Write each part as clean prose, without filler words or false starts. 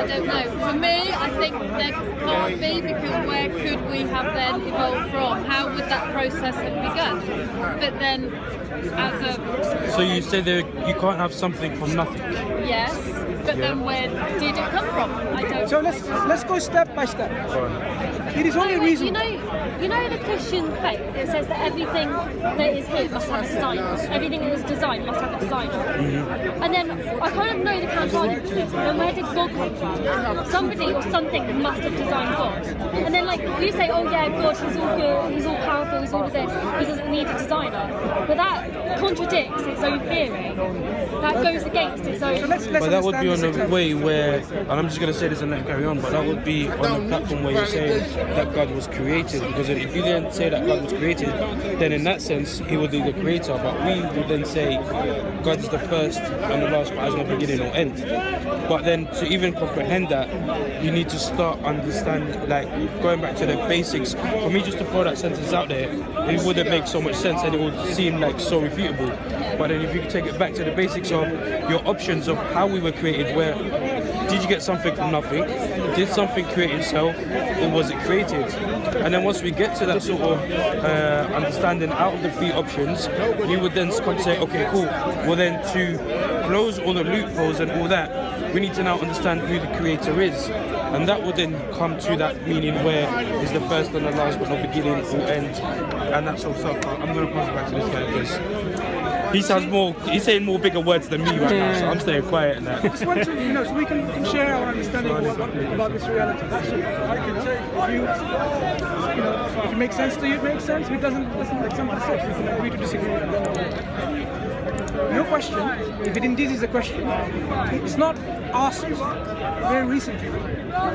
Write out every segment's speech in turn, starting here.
I don't know. For me, I think there can't be, because where could we have then evolved from? How would that process have begun? But then, as a... So you say that you can't have something from nothing? Yes, but then where did it come from? I don't So let's go step by step. It is only reasonable. You know the Christian faith, it says that everything that is here must have a designer. Everything that is designed must have a designer. Mm-hmm. And then I kind of know the counterargument to this, but then where did God come from? Somebody or something must have designed God. And then like you say, oh yeah, God, he's all good, he's all powerful, he's all of this, he doesn't need a designer. But that contradicts its own theory. That goes against its own. So let's But that would be on understand a this way where, and I'm just going to say this and let carry on, but that would be on a platform where you're saying that God was created. Because if you didn't say that God was created, then in that sense, he would be the creator. But we would then say God is the first and the last, but has no beginning or end. But then to even comprehend that, you need to start understanding, like going back to the basics. For me, just to throw that sentence out there, it wouldn't make so much sense and it would seem like so refutable. But then if you take it back to the basics of your options of how we were created, where did you get something from nothing? Did something create itself, or was it created? And then once we get to that sort of understanding out of the three options, we would then say, okay, cool. Well then, to close all the loopholes and all that, we need to now understand who the creator is. And that would then come to that meaning where is the first and the last, but no beginning or end. And that's all. So I'm going to pass it back to this guy because he sounds more, he's saying more bigger words than me right now, so I'm staying quiet in that. Just want to, so we can share our understanding about this reality. That's all. If it makes sense to you, it makes sense. If it doesn't make sense, we can agree to disagree. Your question, if it indeed is a question, it's not asked very recently.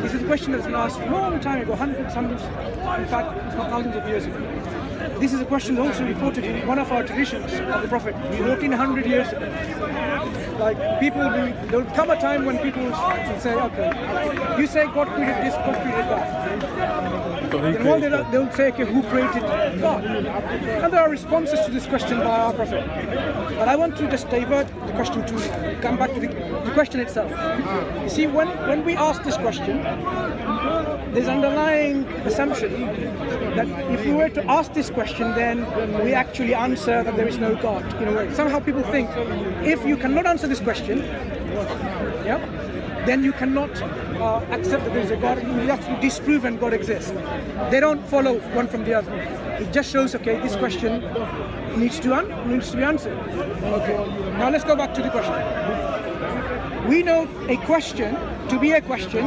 This is a question that's been asked a long time ago, hundreds, in fact, it's not thousands of years ago. This is a question also reported in one of our traditions of the Prophet 1400 years ago. Like people there will come a time when people will say, okay, you say God created this, God created that. And one day they'll say, okay, who created God? And there are responses to this question by our Prophet. But I want to just divert the question to come back to the question itself. You see, when we ask this question, there's underlying assumption that if we were to ask this question, then we actually answer that there is no God, in a way. Somehow people think, if you cannot answer this question, then you cannot accept that there is a God. You have to disprove and God exists. They don't follow one from the other. It just shows, okay, this question needs to be answered. Okay. Now let's go back to the question. We know a question, to be a question,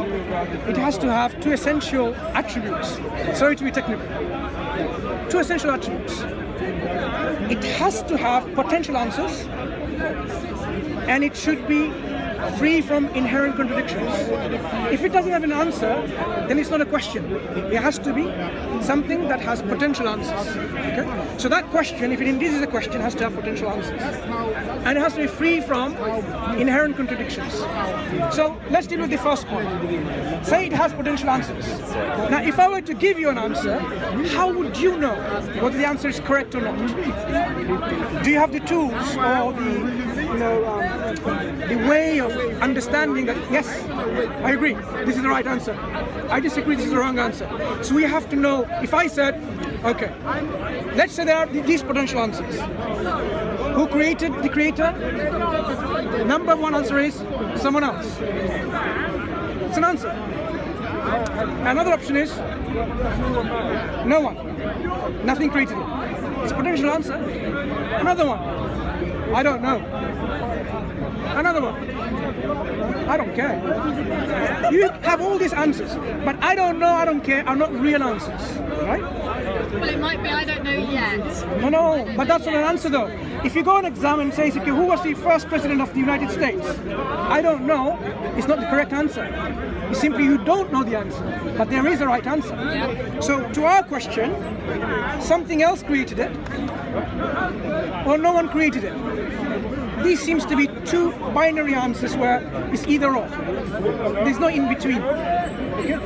it has to have two essential attributes. Sorry to be technical. Two essential attributes. It has to have potential answers, and it should be free from inherent contradictions. If it doesn't have an answer, then it's not a question. It has to be something that has potential answers. Okay? So that question, if it indeed is a question, has to have potential answers. And it has to be free from inherent contradictions. So let's deal with the first point. Say it has potential answers. Now, if I were to give you an answer, how would you know whether the answer is correct or not? Do you have the tools or the way of understanding that, yes, I agree, this is the right answer. I disagree, this is the wrong answer. So we have to know, if I said, okay, let's say there are these potential answers. Who created the creator? Number one answer is someone else. It's an answer. Another option is no one. Nothing created it. It's a potential answer. Another one. I don't know. Another one. I don't care. You have all these answers, but I don't know, I don't care are not real answers, right? Well, it might be I don't know yet. No, but that's not an answer though. If you go and examine and say, okay, who was the first president of the United States? I don't know, it's not the correct answer. It's simply you don't know the answer, but there is a right answer. Yeah. So to our question, something else created it, or no one created it. these seems to be two binary answers where it's either or. There's no in between. Okay?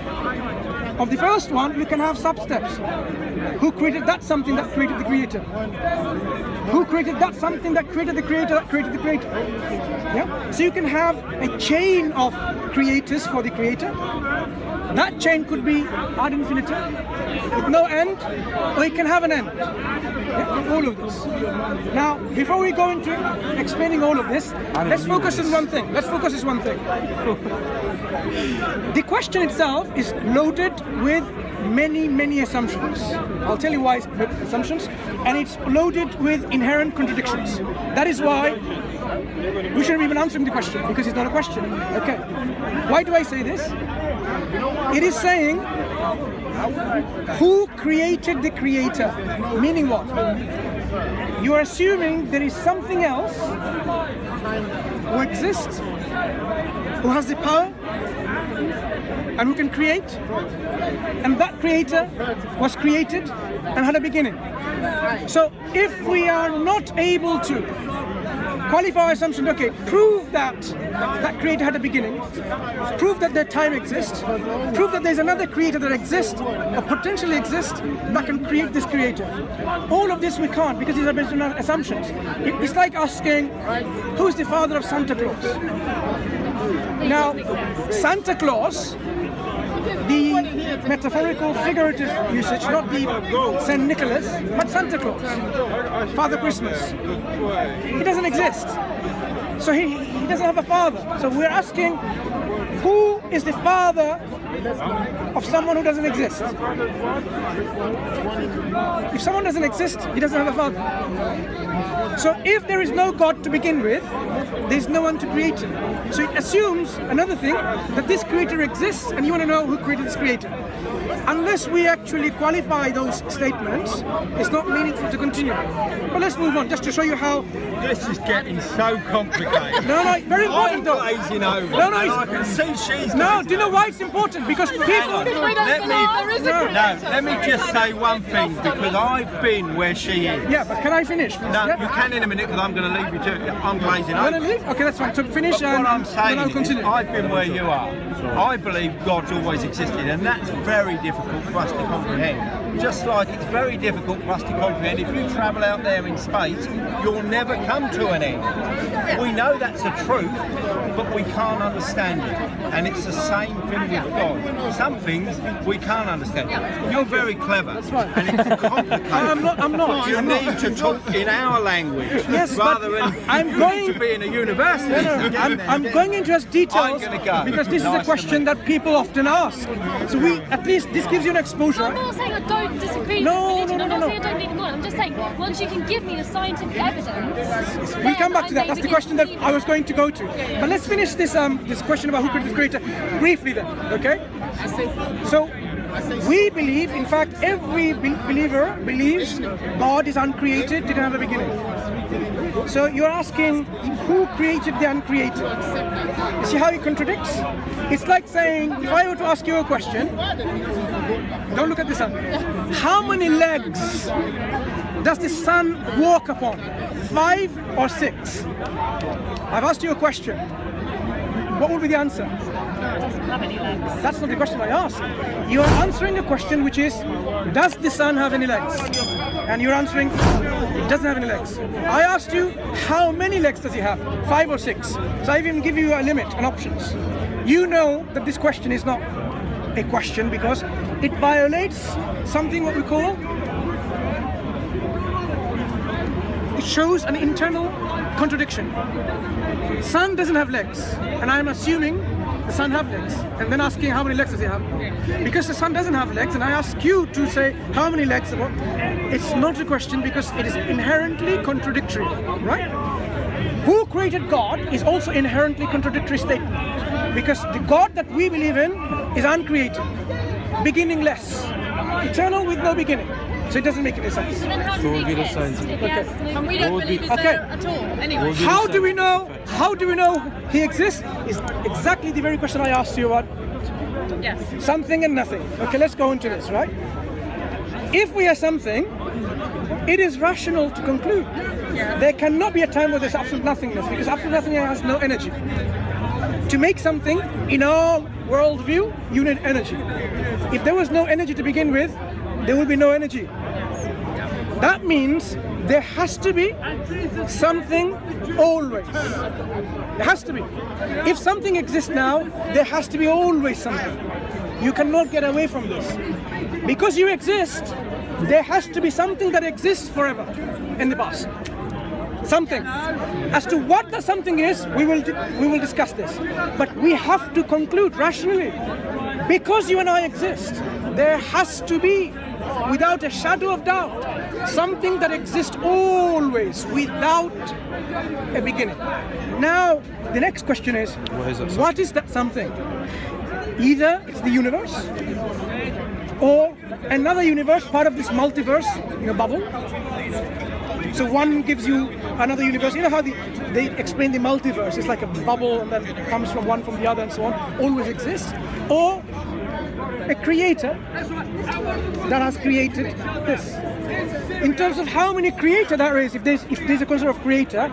Of the first one, you can have sub-steps. Who created that something that created the creator? Who created that something that created the creator that created the creator? Yeah? So you can have a chain of creators for the creator. That chain could be ad infinitum, with no end, or it can have an end. Yeah? All of this. Now, before we go into explaining all of this, let's focus on one thing. Let's focus on one thing. The question itself is loaded with many assumptions. I'll tell you why it's loaded with assumptions, and it's loaded with inherent contradictions. That is why we shouldn't even answering the question, because it's not a question. Okay. Why do I say this? It is saying, who created the creator? Meaning what? You are assuming there is something else who exists, who has the power, and who can create, and that creator was created and had a beginning. So if we are not able to qualify our assumption, okay, prove that that creator had a beginning, prove that their time exists, prove that there's another creator that exists or potentially exists that can create this creator. All of this we can't, because these are based on our assumptions. It's like asking, who's the father of Santa Claus? Now, Santa Claus, the metaphorical, figurative usage, not the St. Nicholas, but Santa Claus, Father Christmas. He doesn't exist. So he doesn't have a father. So we're asking, who is the father of someone who doesn't exist? If someone doesn't exist, he doesn't have a father. So if there is no God to begin with, there's no one to create him. So it assumes another thing, that this creator exists, and you want to know who created this creator. Unless we actually qualify those statements, it's not meaningful to continue. But let's move on, just to show you how. This is getting so complicated. No, very important though. I'm glazing over. No, and I can see she's. No, do you know why it's important? Because people. Let me just say one thing, because I've been where she is. Yeah, but can I finish? No, yeah? you can in a minute, because I'm going to leave you to it. I'm glazing over. You want to leave? Okay, that's fine. So finish, But and what I'm then saying I'll is, continue. I've been where you are. I believe God's always existed, and that's very difficult for us to comprehend. Just like it's very difficult for us to comprehend, if you travel out there in space, you'll never come to an end. We know that's a truth, but we can't understand it. And it's the same thing with God. Some things we can't understand. You're very clever, and it's complicated. I'm not. You need to talk in our language, Yes, rather but than I'm you going need to be in a university. I'm going into as details I'm gonna go. because this is Nice a to question meet that people often ask. So we, at least this gives you an exposure. I'm not saying I don't disagree No, with religion. no, I'm no, not no. saying I don't believe in God. I'm just saying, once you can give me the scientific evidence, We come back to that. That's the question that I was going to go to. But let's finish this this question about who created the creator briefly then, okay? So we believe, in fact, every believer believes God is uncreated, didn't have a beginning. So you're asking, who created the uncreated? You see how it contradicts? It's like saying, if I were to ask you a question, don't look at the sun. How many legs does the sun walk upon? 5 or 6? I've asked you a question. What would be the answer? That's not the question I asked. You are answering a question which is, does the sun have any legs? And you're answering, it doesn't have any legs. I asked you, how many legs does he have? 5 or 6? So I even give you a limit and options. You know that this question is not a question because it violates something what we call, it shows an internal contradiction. Sun doesn't have legs, and I'm assuming the sun have legs, and then asking how many legs does he have? Because the sun doesn't have legs, and I ask you to say how many legs. It's not a question because it is inherently contradictory, right? Who created God is also inherently contradictory statement, because the God that we believe in is uncreated, beginningless, eternal with no beginning. So it doesn't make any sense. So then how So does we'll he be the exist? scientific. If he has no- And we don't believe he's Okay. there at all. Anyway. How do we know? How do we know he exists? Is exactly the very question I asked you about Yes. something and nothing. Okay, let's go into this, right? If we are something, it is rational to conclude There cannot be a time where there's absolute nothingness, because absolute nothingness has no energy. To make something, in our worldview, you need energy. If there was no energy to begin with, there would be no energy. That means there has to be something always. There has to be. If something exists now, there has to be always something. You cannot get away from this. Because you exist, there has to be something that exists forever in the past. Something. As to what that something is, we will discuss this. But we have to conclude rationally. Because you and I exist, there has to be, without a shadow of doubt, something that exists always without a beginning. Now, the next question is, what is that something? Either it's the universe, or another universe, part of this multiverse, bubble. So one gives you another universe. You know how they explain the multiverse? It's like a bubble, and then it comes from one from the other, and so on. Always exists. Or a creator that has created this. In terms of how many creator there is, if there's a concept of creator,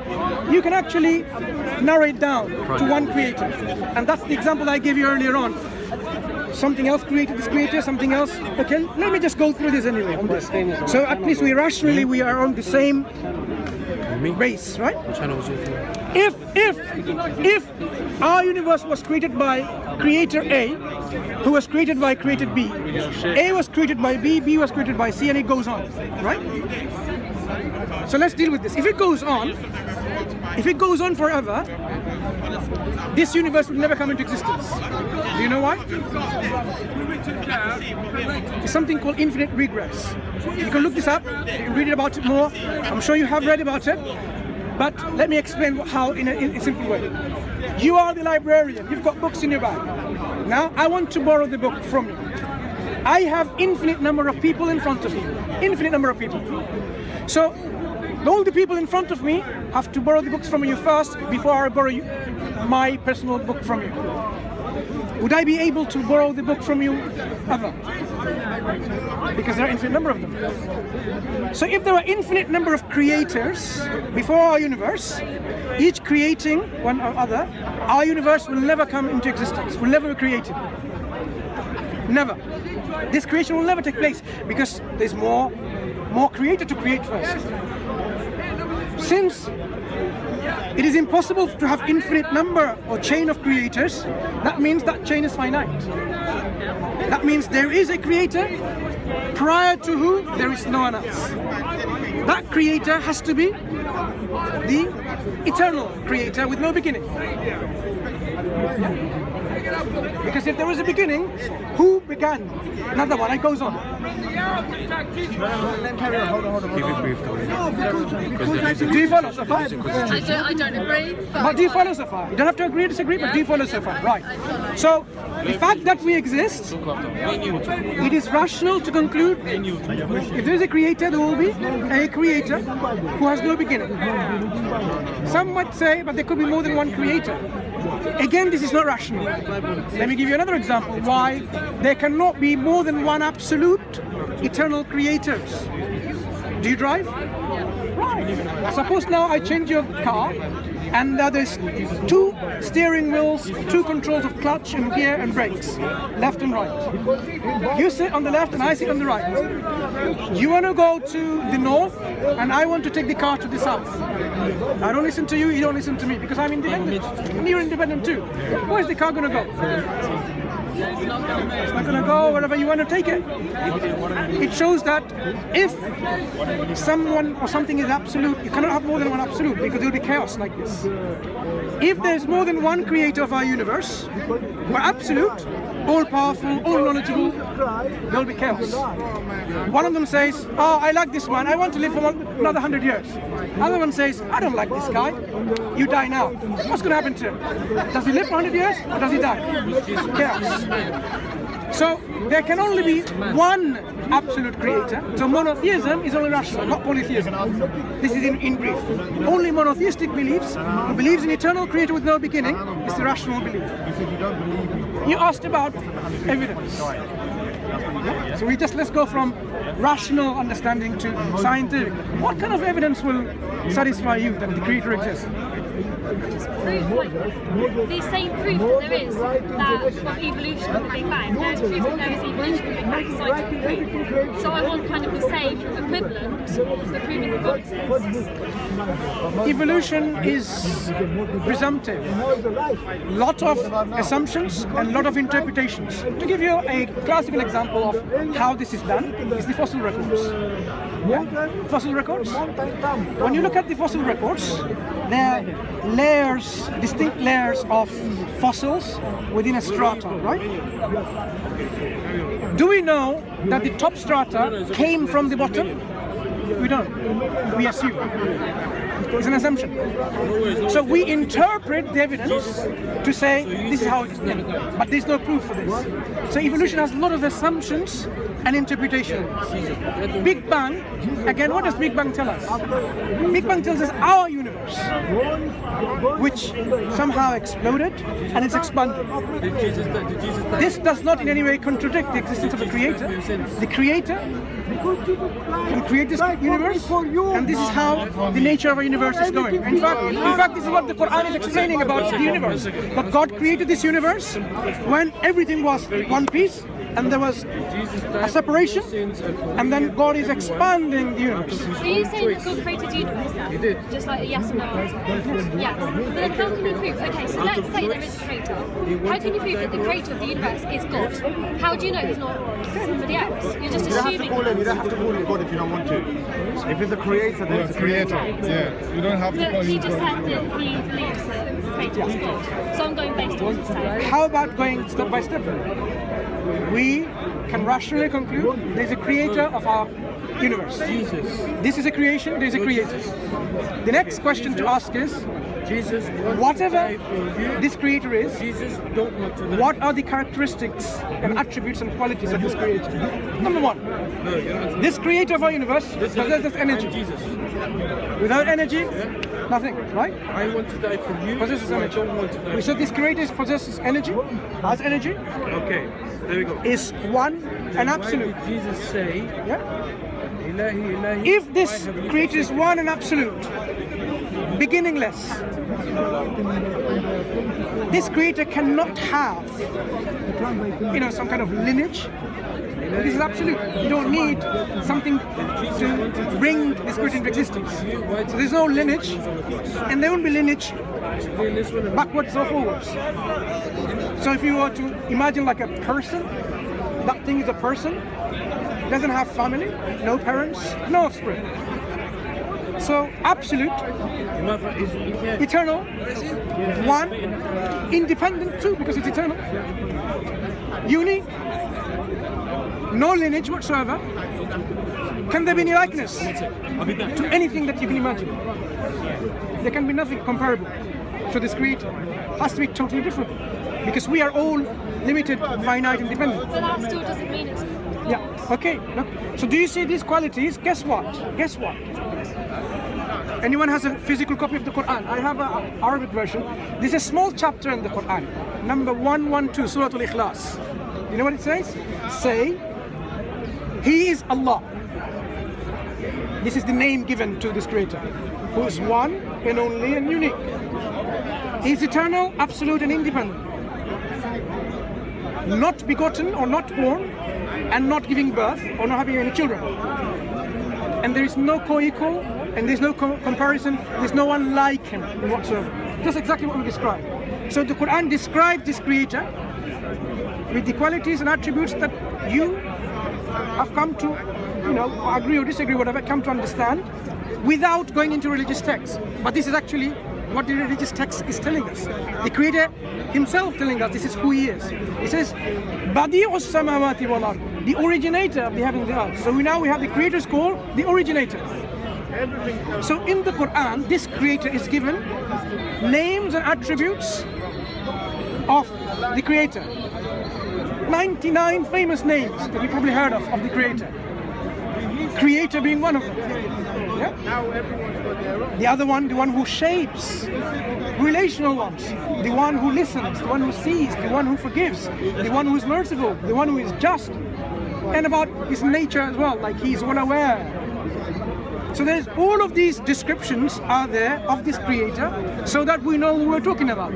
you can actually narrow it down to one creator. And that's the example I gave you earlier on. Something else created this creator, something else. Okay, let me just go through this anyway on this. So at least we are on the same base, right? If our universe was created by creator A, who was created by creator B, A was created by B, B was created by C, and it goes on, right? So let's deal with this. If it goes on forever, this universe will never come into existence. Do you know why? It's something called infinite regress. You can look this up, you can read about it more. I'm sure you have read about it. But let me explain how in a simple way. You are the librarian, you've got books in your bag. Now I want to borrow the book from you. I have infinite number of people in front of me. Infinite number of people. So all the people in front of me have to borrow the books from you first before I borrow my personal book from you. Would I be able to borrow the book from you ever? Because there are infinite number of them. So if there are infinite number of creators before our universe, each creating one or other, our universe will never come into existence, will never be created. Never. This creation will never take place because there's more creator to create first. Since it is impossible to have infinite number or chain of creators, that means that chain is finite. That means there is a creator prior to who there is no one else. That creator has to be the eternal creator with no beginning. Because if there was a beginning, who began? Another one, it goes on. Keep it brief, though. Do you follow so far? I don't agree. But do you follow so far? You don't have to agree or disagree, but do you follow so far? Right. So, the fact that we exist, it is rational to conclude if there is a creator, there will be a creator who has no beginning. Some might say, but there could be more than one creator. Again, this is not rational. Let me give you another example why there cannot be more than one absolute eternal creators. Do you drive? Right. Suppose now I change your car and there's two steering wheels, two controls of clutch and gear and brakes, left and right. You sit on the left and I sit on the right. You want to go to the north and I want to take the car to the south. I don't listen to you, you don't listen to me because I'm independent and you're independent too. Where's the car going to go? It's not going to go wherever you want to take it. It shows that if someone or something is absolute, you cannot have more than one absolute because there will be chaos like this. If there's more than one creator of our universe, we're absolute, all powerful, all knowledgeable, there will be chaos. One of them says, oh, I like this one, I want to live for another 100 years. Other one says, I don't like this guy, you die now. What's going to happen to him? Does he live for 100 years or does he die? Chaos. So there can only be one absolute creator. So monotheism is only rational, not polytheism. This is in brief. Only monotheistic beliefs, who believes in eternal creator with no beginning, is the rational belief. You asked about evidence. So let's go from rational understanding to scientific. What kind of evidence will satisfy you that the Creator exists? Proof, like the same proof that there is that of evolution of the Big Bang. There's proof that there is evolution of the Big Bang, scientific proof. So I want kind of the same equivalent for proving that God exists. Evolution is presumptive. Lot of assumptions and lot of interpretations. To give you a classical example of how this is done is the fossil records. Yeah? Fossil records. When you look at the fossil records, there are layers, distinct layers of fossils within a strata, right? Do we know that the top strata came from the bottom? We don't. We assume. It's an assumption. So we interpret the evidence to say this is how it's done, but there's no proof for this. So evolution has a lot of assumptions and interpretation. Big Bang, again, what does Big Bang tell us? Big Bang tells us our universe, which somehow exploded and it's expanding. This does not in any way contradict the existence of the Creator. The Creator can create this universe, and this is how the nature of our universe is going. In fact, this is what the Quran is explaining about the universe. That God created this universe when everything was one piece, and there was a separation, and then God is expanding the universe. Are you saying that God created the universe then? He did. Just like a yes or no answer? Yes. But then how can you prove? Okay, so let's say there is a creator. How can you prove that the creator of the universe is God? How do you know he's not somebody else? You're just You don't have to assuming. call him. You don't have to call him God if you don't want to. If it's a creator, then it's a creator. Yeah, you don't have to But call he him just God. said that he believes that the creator is God. So I'm going based on what he's saying. How about going step by step? We can rationally conclude there's a creator of our universe. Jesus. This is a creation, there's a creator. The next question to ask is, Jesus. whatever this creator is, Jesus don't want to. what are the characteristics and attributes and qualities of this creator? Number one, this creator of our universe possesses energy. Jesus. Without energy, nothing, right? I want to die for you. Possesses so I energy. don't want to die. We said this creator possesses energy, has energy, Okay, there we go. is one and absolute. Why did Jesus say, Yeah? Ilahi, Ilahi, If this my heavenly creator is one and absolute, beginningless, this creator cannot have, some kind of lineage. This is absolute. You don't need something to bring this creator into existence. So there's no lineage, and there won't be lineage backwards or forwards. So if you were to imagine like a person, that thing is a person, doesn't have family, no parents, no offspring. So absolute, eternal, one, independent too, because it's eternal, unique, no lineage whatsoever. Can there be any likeness to anything that you can imagine? There can be nothing comparable to this creator. It has to be totally different, because we are all limited, finite, independent. But that still doesn't mean it's. Yeah, okay. Look. So do you see these qualities? Guess what? Guess what? Anyone has a physical copy of the Quran? I have an Arabic version. There's a small chapter in the Quran, number 112, Surah Al-Ikhlas. You know what it says? Say, He is Allah. This is the name given to this creator, who is one and only and unique. He is eternal, absolute and independent. Not begotten or not born, and not giving birth or not having any children. And there is no co-equal, and there's no comparison, there's no one like him whatsoever. Just exactly what we described. So the Quran describes this creator with the qualities and attributes that you have come to, agree or disagree, whatever, come to understand without going into religious texts. But this is actually what the religious text is telling us. The Creator himself telling us this is who he is. He says, Badi'us samawati wal ard, the originator of the heaven and the earth. So we have the Creator's call, the originator. So in the Quran, this Creator is given names and attributes of the Creator. 99 famous names that you probably heard of the Creator. Creator being one of them. Yeah? The other one, the one who shapes, relational ones, the one who listens, the one who sees, the one who forgives, the one who is merciful, the one who is just, and about his nature as well, like he's well aware. So there's all of these descriptions are there of this creator so that we know what we're talking about.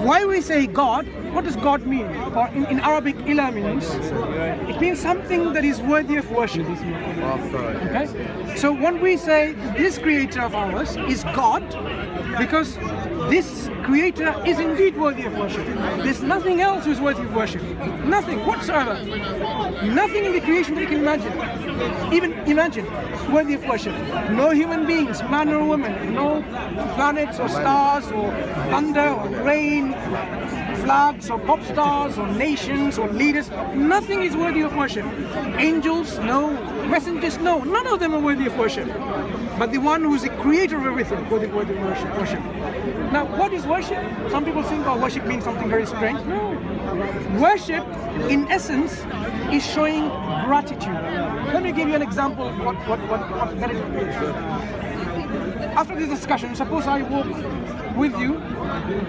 Why we say God, what does God mean? Or in Arabic, ilah means, it means something that is worthy of worship. Okay? So when we say this creator of ours is God, because this creator is indeed worthy of worship. There's nothing else who's worthy of worship. Nothing whatsoever. Nothing in the creation that you can imagine. Even imagine, worthy of worship. No human beings, man or woman, no planets or stars or thunder or rain, flags or pop stars or nations or leaders. Nothing is worthy of worship. Angels, no. Messengers, no. None of them are worthy of worship. But the one who is the creator of everything, worthy of worship. Now, what is worship? Some people think, oh, worship means something very strange. No. Worship, in essence, is showing gratitude. Let me give you an example of what gratitude is. After this discussion, suppose I walk with you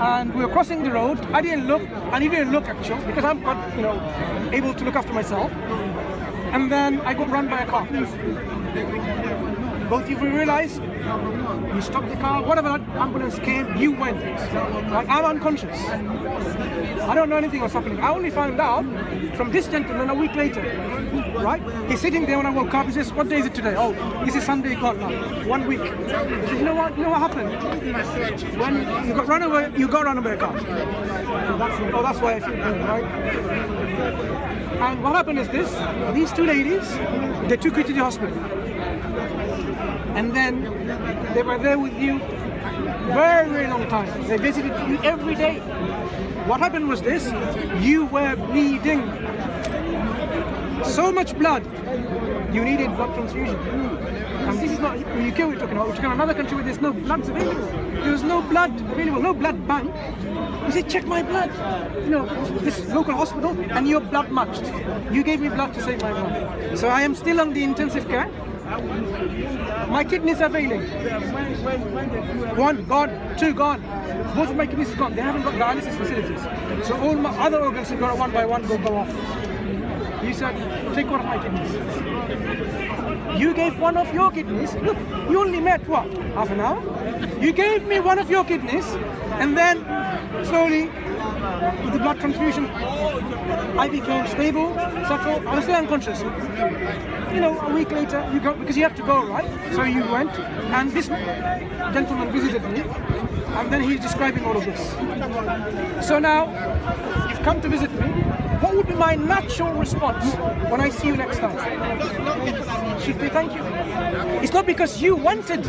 and we were crossing the road. I didn't look, and you didn't look actually, because I'm not, able to look after myself. And then I got run by a car. Both of you realize, you stopped the car, whatever that ambulance came, you went. Like, I'm unconscious. I don't know anything was happening. I only found out from this gentleman a week later. Right? He's sitting there when I woke up. He says, what day is it today? Oh, this is Sunday gone now. 1 week. He says, you know what happened? When you got run over, by a car. That's why I feel good, right? And what happened is this, these two ladies, they took you to the hospital. And then they were there with you very, very long time. They visited you every day. What happened was this, you were bleeding. So much blood, you needed blood transfusion. And this is not the UK we're talking about. We're talking about another country where there's no blood available. There's no blood available, no blood bank. You say, check my blood. This local hospital, and your blood matched. You gave me blood to save my blood. So I am still on the intensive care. My kidneys are failing. 1 gone, 2 gone. Both of my kidneys are gone. They haven't got dialysis facilities. So all my other organs are going to one by one go off. You said, take one of my kidneys. You gave one of your kidneys. Look, you only met what? Half an hour? You gave me one of your kidneys, and then slowly, with the blood transfusion, I became stable, settled. I was still unconscious. A week later, you go, because you have to go, right? So you went, and this gentleman visited me, and then he's describing all of this. So now, you've come to visit me. What would be my natural response when I see you next time? Should be thank you. It's not because you wanted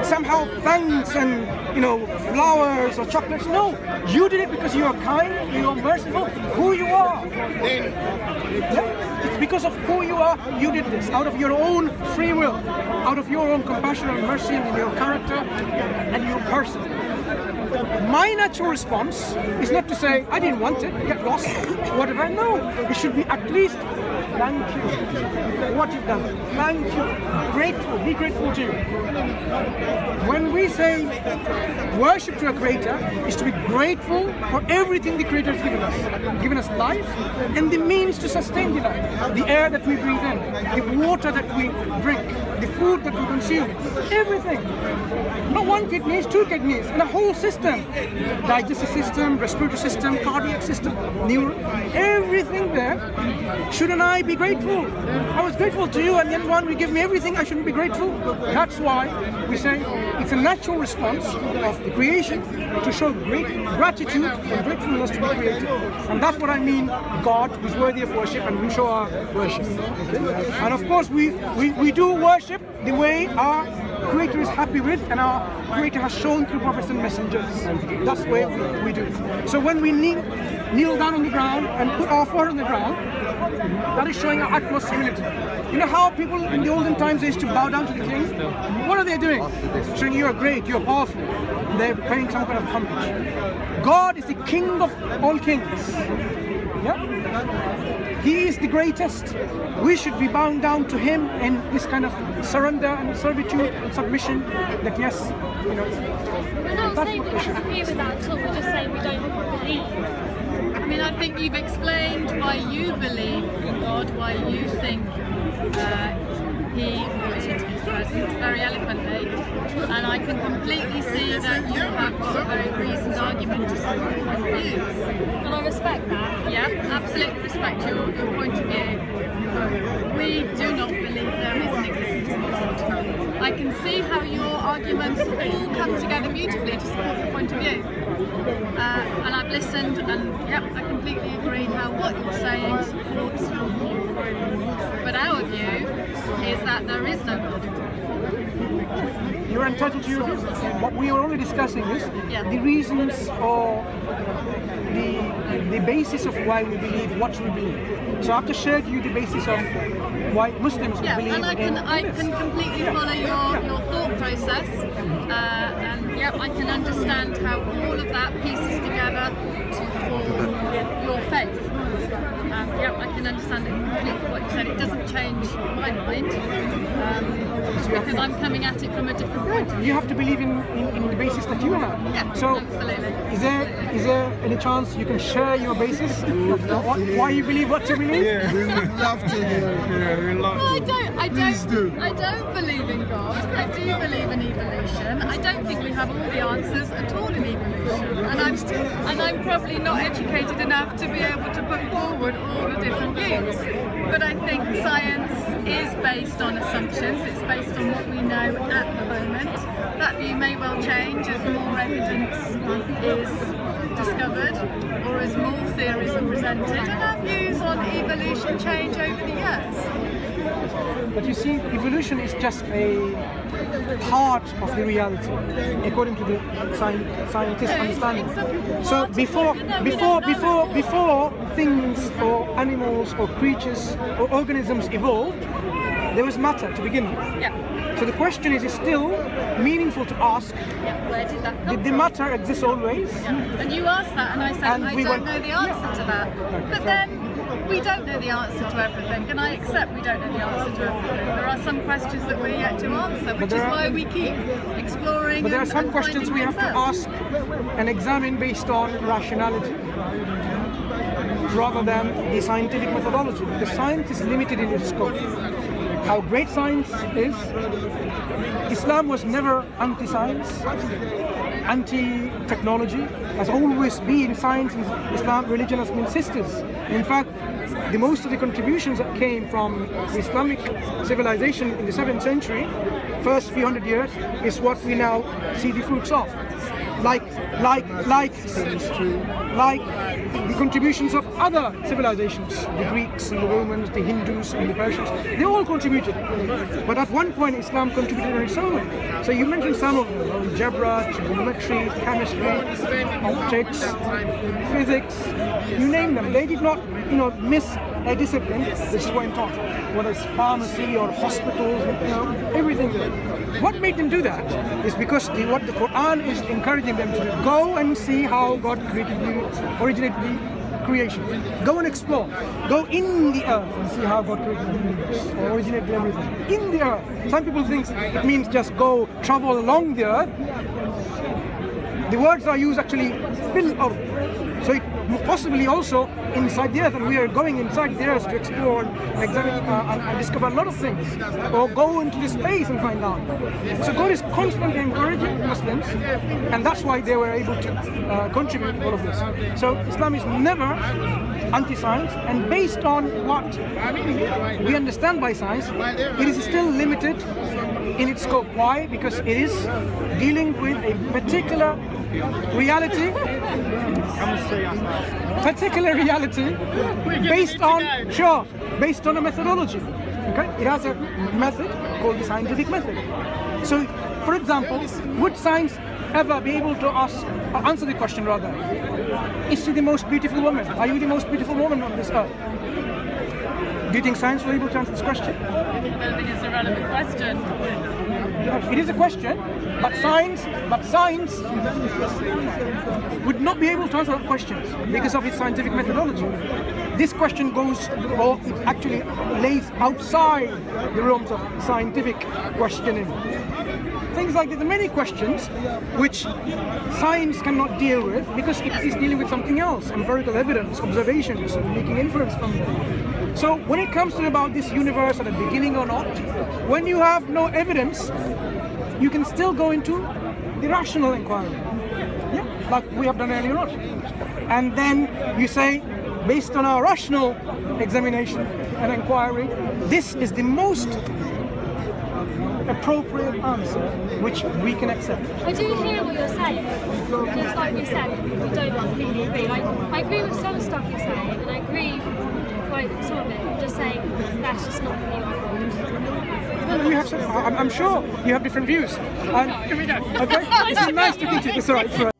somehow thanks and flowers or chocolates. No, you did it because you are kind, you are merciful, who you are. Yeah? It's because of who you are, you did this, out of your own free will, out of your own compassion and mercy and your character and your person. My natural response is not to say, I didn't want it, get lost, whatever. No, it should be at least, thank you for what you've done. Thank you. Grateful, be grateful to you. When we say worship to a creator, is to be grateful for everything the creator has given us. Given us life and the means to sustain the life. The air that we breathe in, the water that we drink, the food that we consume, everything. Not one kidney, 2 kidneys, and a whole system. Digestive system, respiratory system, cardiac system, neural, everything there. Shouldn't I be grateful? I was grateful to you, and then one will give me everything, I shouldn't be grateful? That's why we say it's a natural response of the creation to show great gratitude and gratefulness to the creator. And that's what I mean, God is worthy of worship, and we show our worship. Okay? And of course, we do worship the way our Creator is happy with, and our Creator has shown through prophets and messengers. That's the way we do it. So when we kneel down on the ground and put our forehead on the ground, that is showing our utmost humility. You know how people in the olden times they used to bow down to the king? What are they doing? Showing you are great, you are powerful. They're paying some kind of homage. God is the King of all kings. Yeah? He is the greatest. We should be bound down to Him in this kind of surrender and servitude and submission. That yes, We're not saying we disagree with that at all. We're just saying we don't believe. I mean, I think you've explained why you believe in God, why you think He is present very eloquently, and I can completely see that you have got a very reasoned argument to support your views. And I respect that. Yeah, absolutely respect your point of view. We do not believe there is an existence of God. I can see how your arguments all come together beautifully to support your point of view. And I've listened, and yeah, I completely agree how what you're saying supports your view. But our view is that there is no God. You're entitled to your view. What we were only discussing is the reasons or the basis of why we believe what we believe. So I've just shared you the basis of why Muslims believe and I can completely follow your thought process, and I can understand how all of that pieces together to form your faith. I can understand it completely what you said. It doesn't change my mind because I'm coming at it from a different point of view. You have to believe in the basis that you have. Yeah, so absolutely. Is there any chance you can share your basis? Why you believe what you believe? Yeah, we would love to. Yeah, we love to. I don't believe in God. I do believe in evolution. I don't think we have all the answers at all in evolution, and I'm probably not educated enough to be able to put forward all the different views. But I think science is based on assumptions. It's based on what we know at the moment. That view may well change as more evidence is discovered or as more theories are presented, and our views on evolution change over the years. But you see, evolution is just a part of the reality, according to the scientists' understanding. So before things or animals or creatures or organisms evolved, there was matter to begin with. Yeah. So the question is still meaningful to ask. Yeah. Where did that come Did the from? matter exist always? Yeah. And you asked that, and I said I don't know the answer to that. But then we don't know the answer to everything, and I accept we don't know the answer to everything. There are some questions that we're yet to answer, which is why we keep exploring. But there are some questions we have to ask and examine based on rationality, rather than the scientific methodology, because science is limited in its scope. How great science is, Islam was never anti-science, anti-technology, has always been science and Islam, religion has been sisters. In fact, the most of the contributions that came from the Islamic civilization in the 7th century, first few hundred years, is what we now see the fruits of. Like the contributions of other civilizations, the Greeks and the Romans, the Hindus and the Persians, they all contributed. But at one point Islam contributed on its own. So you mentioned some of them, algebra, trigonometry, chemistry, optics, physics, you name them. They did not, miss a discipline. This is what I'm talking, whether it's pharmacy or hospitals, everything. What made them do that is because what the Quran is encouraging them to do. Go and see how God created you, originated the creation. Go and explore. Go in the earth and see how God created the universe, or originated everything. In the earth. Some people think it means just go travel along the earth. The words are used actually fil ard. So it possibly also inside the earth, and we are going inside the earth to explore, examine, and discover a lot of things, or go into the space and find out. So God is constantly encouraging Muslims, and that's why they were able to contribute all of this. So Islam is never anti-science, and based on what we understand by science, it is still limited in its scope. Why? Because it is dealing with a particular reality, based on a methodology. Okay, it has a method called the scientific method. So, for example, would science ever be able to answer the question rather? Is she the most beautiful woman? Are you the most beautiful woman on this earth? Do you think science will be able to answer this question? I don't think it's a relevant question. It is a question, but science would not be able to answer that question because of its scientific methodology. This question goes, or it actually lays outside the realms of scientific questioning. things like there are many questions which science cannot deal with because it is dealing with something else, empirical evidence, observations, and making inference from them. So when it comes to about this universe at the beginning or not, when you have no evidence, you can still go into the rational inquiry, yeah, like we have done earlier on. And then you say, based on our rational examination and inquiry, this is the most appropriate answer which we can accept. I do hear what you're saying. Just like you said, we don't completely agree. Like, I agree with some stuff you're saying, and I agree with some of it. I'm just saying that's just not the No, you have some, I'm sure you have different views. And, okay, it's nice talking to you. It's all right.